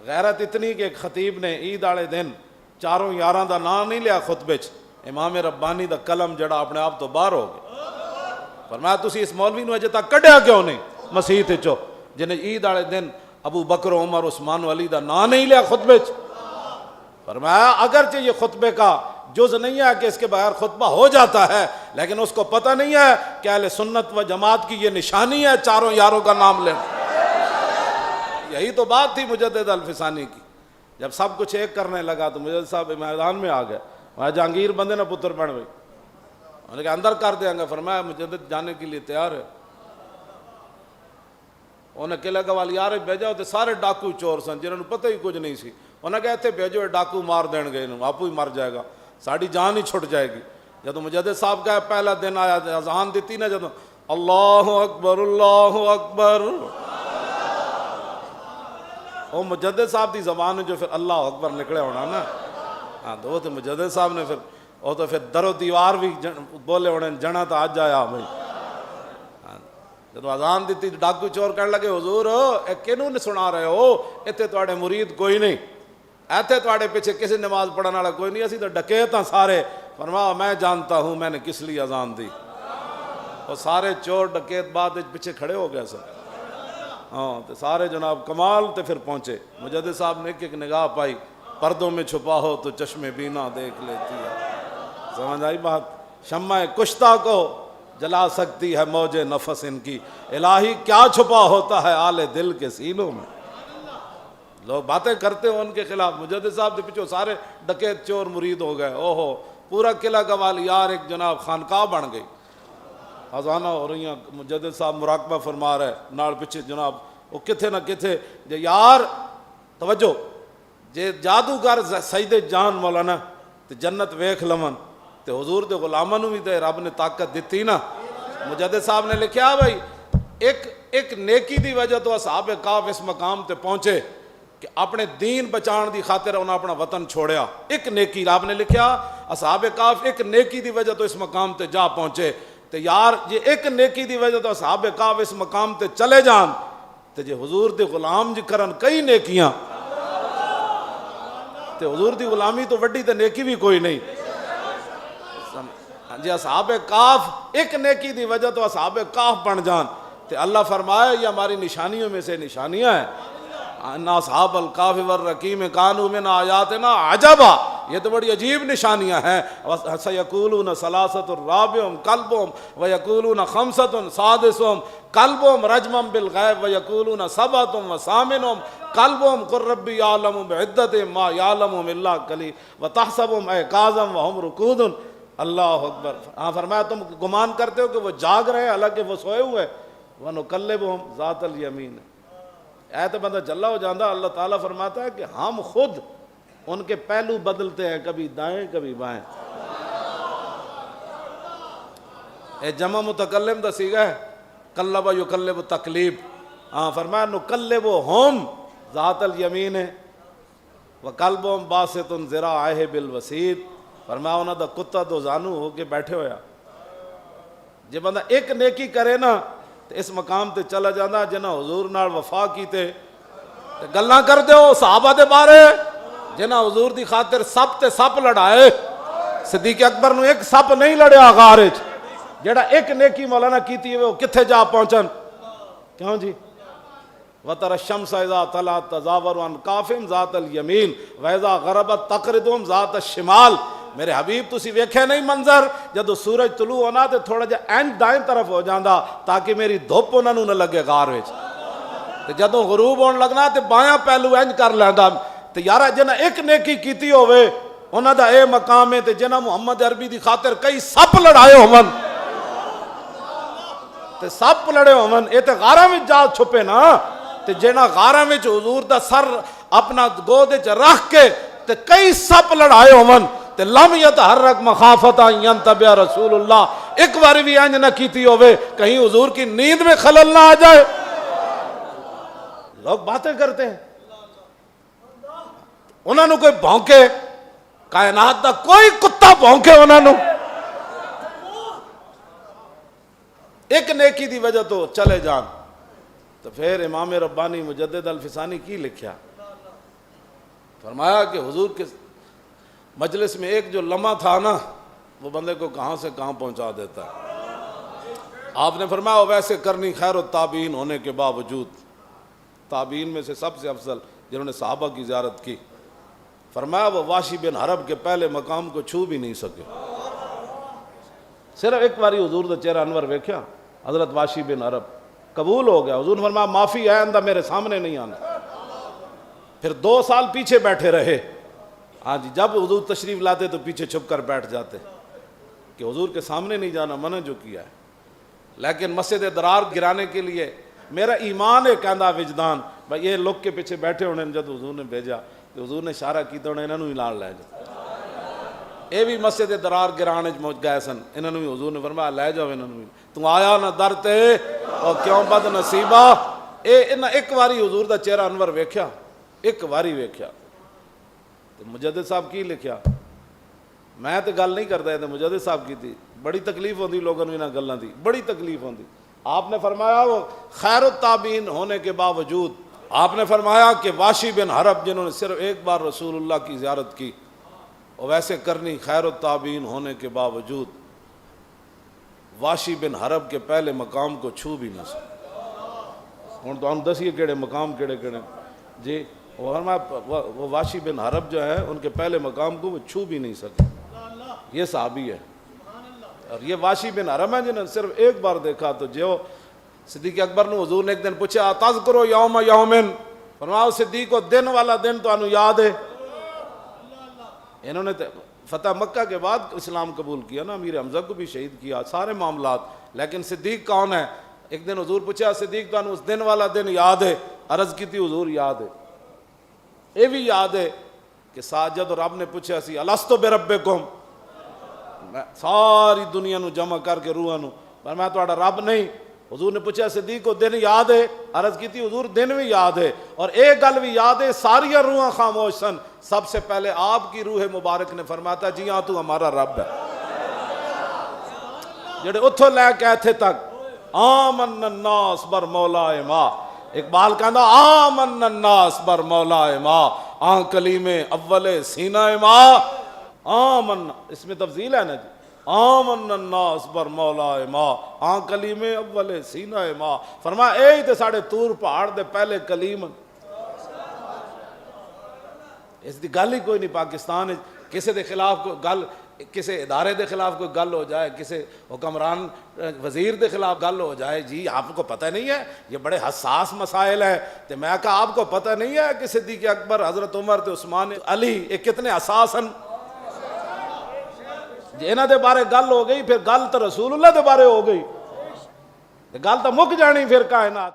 غیرت اتنی کہ ایک خطیب نے عید والے دن چاروں یاراں دا نام نہیں لیا خطبے چ، امام ربانی دا قلم جڑا اپنے آپ تو باہر ہو گیا۔ فرمایا تسی اس مولوی نو اجے تک کڈیا کیوں نہیں مسیت چو، جنہیں عید والے دن ابو بکر عمر عثمان و علی دا نام نہیں لیا خطبے چ۔ فرمایا اگرچہ یہ خطبے کا جز نہیں ہے کہ اس کے بغیر خطبہ ہو جاتا ہے، لیکن اس کو پتہ نہیں ہے کہ اہل سنت و جماعت کی یہ نشانی ہے چاروں یاروں کا نام لینا۔ یہی تو بات تھی مجدد الفسانی کی۔ جب سب کچھ ایک کرنے لگا تو مجدد صاحب میدان میں آ گئے، وہاں جہانگیر بندے نہ پتر بن گئی، انہوں نے کہا اندر کر دیں گے۔ فرمایا مجدد جانے کے لیے تیار ہے۔ انہیں قلعہ گوالیار بھیجا ہوتے سارے ڈاکو چور سن جنہوں نے پتہ ہی کچھ نہیں سی، انہیں کہا اتنے بھیجو ڈاکو مار دین گے، آپ ہی مر جائے گا، ساڑی جان ہی چھٹ جائے گی۔ جب مجدد صاحب کا پہلا دن آیا اذان دیتی نا، جب اللہ اکبر اللہ اکبر، وہ مجدد صاحب دی زبان جو پھر اللہ اکبر نکلے ہونا نا، ہاں تو وہ تو مجدد صاحب نے پھر وہ تو پھر در و دیوار بھی بولے ہونے جنا تو آج آیا بھائی۔ جب اذان دیتی ڈاکو چور کہنے لگے حضور اے کینوں نے سنا رہے ہو، اتنے تواڈے مرید کوئی نہیں، ایتھے تواڈے پیچھے کسی نماز پڑھنے والا کوئی نہیں، اسی تو ڈکیت ہاں سارے۔ فرمایا میں جانتا ہوں میں نے کس لیے اذان دی۔ وہ سارے چور ڈکیت بعد پیچھے کھڑے ہو گئے سر، ہاں تو سارے جناب کمال تے پھر پہنچے۔ مجدد صاحب نے ایک نگاہ پائی، پردوں میں چھپا ہو تو چشم بینا دیکھ لیتی ہے۔ سمجھ آئی بات؟ شمع کشتہ کو جلا سکتی ہے موج نفس ان کی، الہی کیا چھپا ہوتا ہے آل دل کے سینوں میں۔ لوگ باتیں کرتے ہو ان کے خلاف، مجدد صاحب کے پیچھے سارے ڈکیت چور مرید ہو گئے، اوہو پورا قلعہ گوالیار ایک جناب خانقاہ بن گئی۔ اذانہ ہو رہی ہیں، مجدد صاحب مراقبہ فرما رہے، نال پیچھے جناب وہ کتھے نہ کتھے جے یار توجہ جے جادوگر سید جان مولانا تے جنت ویکھ لمن تے حضور دے غلاماں نوں بھی تے رب نے طاقت دتی نا۔ مجدد صاحب نے لکھیا بھائی ایک نیکی دی وجہ تو اصحاب کہف اس مقام تے پہنچے کہ اپنے دین بچان دی خاطر انہاں اپنا وطن چھوڑیا۔ ایک نیکی آپ نے لکھیا اصحاب کہف ایک نیکی دی وجہ تو اس مقام تے جا پہنچے، تے یار جے ایک نیکی دی وجہ تو اصحاب کہف اس مقام تے چلے جان تے جے حضور دے غلام جی کرن کئی نیکیاں تے حضور دی غلامی تو وڈی تے نیکی بھی کوئی نہیں۔ جی اصحاب کہف ایک نیکی دی وجہ تو اصحاب کہف بن جان تے اللہ فرمایا یہ ہماری نشانیوں میں سے نشانیاں ہیں۔ ان اصحاب الکہف والرقیم کانوا من آیاتنا عجبا، یہ تو بڑی عجیب نشانیاں ہیں۔ سیقولون ثلاثۃ رابعہم کلبہم ویقولون خمسۃ سادسہم کلبہم رجما بالغیب ویقولون سبعۃ وثامنہم کلبہم قل ربی یعلم بعدتہم ما یعلمہم الا قلیل وتحسبہم ایقاظا وہم رقود۔ اللہ اکبر۔ ہاں فرمایا تم گمان کرتے ہو کہ وہ جاگ رہے ہیں حالانکہ وہ سوئے ہوئے۔ وَنُقَلِّبُهُمْ ذات الیمین، اے تو بندہ جلا ہو جاندہ۔ اللہ تعالیٰ فرماتا ہے کہ ہم خود ان کے پہلو بدلتے ہیں، کبھی دائیں کبھی بائیں۔ اے جمع متکلم دا صیغہ ہے، قلب یقلب تقلیب۔ ہاں فرمایا نقلبہم ذات الیمین وقلبہم باسط ذراعہ بالوسیط۔ فرمایا انہاں دا کتا دو زانو ہو کے بیٹھے ہویا۔ جب بندہ ایک نیکی کرے نا تو اس مقام تے چلا جانا جنہاں حضور نال وفا کیتے گلاں کر دیو صحابہ دے بارے جنہاں حضور دی خاطر سپ تے سپ لڑائے۔ صدیق اکبر نو ایک سپ نہیں لڑیا غار وچ، جڑا ایک نیکی مولانا کیتی ہے وہ کتھے جا پہنچن؟ کیوں جی؟ وَتَرَى الشَّمْسَ إِذَا طَلَعَتْ تَزَاوَرُ عَنْ كَهْفِهِمْ ذَاتَ الْيَمِينِ وَإِذَا غَرَبَتْ تَقْرِضُهُمْ ذَاتَ الشِّمَالِ۔ میرے حبیب تسی ویکھے نہیں منظر جدو سورج طلوع ہونا تے تھوڑا جا اینڈ دائیں طرف ہو جاندہ تاکہ میری دھوپ انہاں نوں نہ لگے غار وچ، تے جدو غروب ہون لگنا تے بایاں پہلو اینج کر لیندا۔ تے یارا جنہ ایک نیکی کیتی ہوئے انہاں دا اے مقام ہے، تے جنہ محمد عربی دی خاطر کئی سپ لڑائے ہون تے سپ لڑے ہون، اے تے غاراں وچ جا چھپے نا۔ تے جنہ غاراں وچ حضور دا سر اپنا گود وچ رکھ کے تے کئی سپ لڑائے ہون تے لم یتحرک مخافت ان ینتبہ رسول اللہ، ایک بار بھی انج نہ کیتی ہوئے کہیں حضور کی نیند میں خلل نہ آ جائے۔ لوگ باتیں کرتے ہیں، انہوں نے کوئی بھونکے، کائنات دا کوئی کتا بھونکے انہوں نے ایک نیکی دی وجہ تو چلے جان۔ تو پھر امام ربانی مجدد الفسانی کی لکھیا؟ فرمایا کہ حضور کے مجلس میں ایک جو لمحہ تھا نا وہ بندے کو کہاں سے کہاں پہنچا دیتا ہے۔ آپ نے فرمایا ویسے کرنی خیر التابعین ہونے کے باوجود، تابعین میں سے سب سے افضل جنہوں نے صحابہ کی زیارت کی، فرمایا وہ واشی بن حرب کے پہلے مقام کو چھو بھی نہیں سکے۔ صرف ایک باری حضور دا چہرہ انور ویکھیا، حضرت واشی بن حرب قبول ہو گیا۔ حضور نے فرمایا معافی ہے، آئندہ میرے سامنے نہیں آنا۔ پھر 2 سال پیچھے بیٹھے رہے۔ ہاں جی، جب حضور تشریف لاتے تو پیچھے چھپ کر بیٹھ جاتے کہ حضور کے سامنے نہیں جانا، منع جو کیا ہے۔ لیکن مسجد درار گرانے کے لیے میرا ایمان ہے کہندا وجدان بھائی یہ لوگ کے پیچھے بیٹھے ہونے جب حضور نے بھیجا تو حضور نے اشارہ کیتا ہونے انہوں ہی لال لے جاؤ، یہ بھی مسجد درار گرانے گئے سن، انہوں نے حضور نے فرمایا لے جاؤ انہوں نے، تو آیا نہ در تے اور کیوں بد نصیبہ۔ ایک واری حضور دا چہرہ انور ویکھیا، ایک واری ویکھیا تو مجدد صاحب کی لکھیا، میں تو گل نہیں کرتا ہے، مجدد صاحب کی تھی، بڑی تکلیف ہوندی لوگوں نے انہاں گلاں دی، بڑی تکلیف ہوندی۔ آپ نے فرمایا وہ خیر التابعین ہونے کے باوجود، آپ نے فرمایا کہ واشی بن حرب جنہوں نے صرف ایک بار رسول اللہ کی زیارت کی، اور ویسے کرنی خیر التابعین ہونے کے باوجود واشی بن حرب کے پہلے مقام کو چھو بھی نہ سکے۔ ہوں تو ہم دسیے کیڑے مقام کیڑے جی، وہ واشی بن حرب جو ہے ان کے پہلے مقام کو وہ چھو بھی نہیں سکے، یہ صحابی ہے۔ اور یہ واشی بن حرب ہے جنہوں نے صرف ایک بار دیکھا تو جو صدیق اکبر نے حضور نے ایک دن پوچھا تذکرو یوم یومن، فرمایا صدیق کو دن والا دن تو انہوں یاد ہے۔ انہوں نے فتح مکہ کے بعد اسلام قبول کیا نا، امیر حمزہ کو بھی شہید کیا، سارے معاملات، لیکن صدیق کون ہے؟ ایک دن حضور پوچھا صدیق تو انہوں اس دن والا دن یاد ہے؟ عرض کی تھی حضور یاد ہے۔ یہ بھی یاد ہے کہ ساجد رب نے پوچھا سی الستو بربکم، ساری دنیا نو جمع کر کے روحاں نو، پر میں تہاڈا رب نہیں۔ حضور نے پوچھا صدیق کو دن یاد ہے؟ عرض کی تھی حضور دن بھی یاد ہے، اور ایک گل بھی یاد ہے، ساری روحاں خاموش سن، سب سے پہلے آپ کی روح مبارک نے فرمایا تھا جی ہاں تو ہمارا رب ہے۔ جڑے اتھو لے کے تھے تک آمن الناس بر مولا ما، اقبال کہندا آمن الناس بر مولا ما، آن کلیم اول سینہ ما، آمن اس میں تفضیل ہے نا جی، آمن الناس بر مولا ما، آن کلیم اول سینہ ما، فرمایا اے تے ساڑھے تور پہاڑ دے پہلے کلیم، اس دی گل ہی کوئی نہیں۔ پاکستان کسی دے خلاف کوئی گل، کسی ادارے دے خلاف کوئی گل ہو جائے، کسی حکمران وزیر دے خلاف گل ہو جائے، جی آپ کو پتہ نہیں ہے یہ بڑے حساس مسائل ہیں، تو میں کہا آپ کو پتہ نہیں ہے کہ صدیق اکبر، حضرت عمر تے عثمان علی یہ کتنے حساس ہیں؟ جی انہاں دے بارے گل ہو گئی پھر گل تو رسول اللہ دے بارے ہو گئی، گل تو مک جانی پھر کائنات۔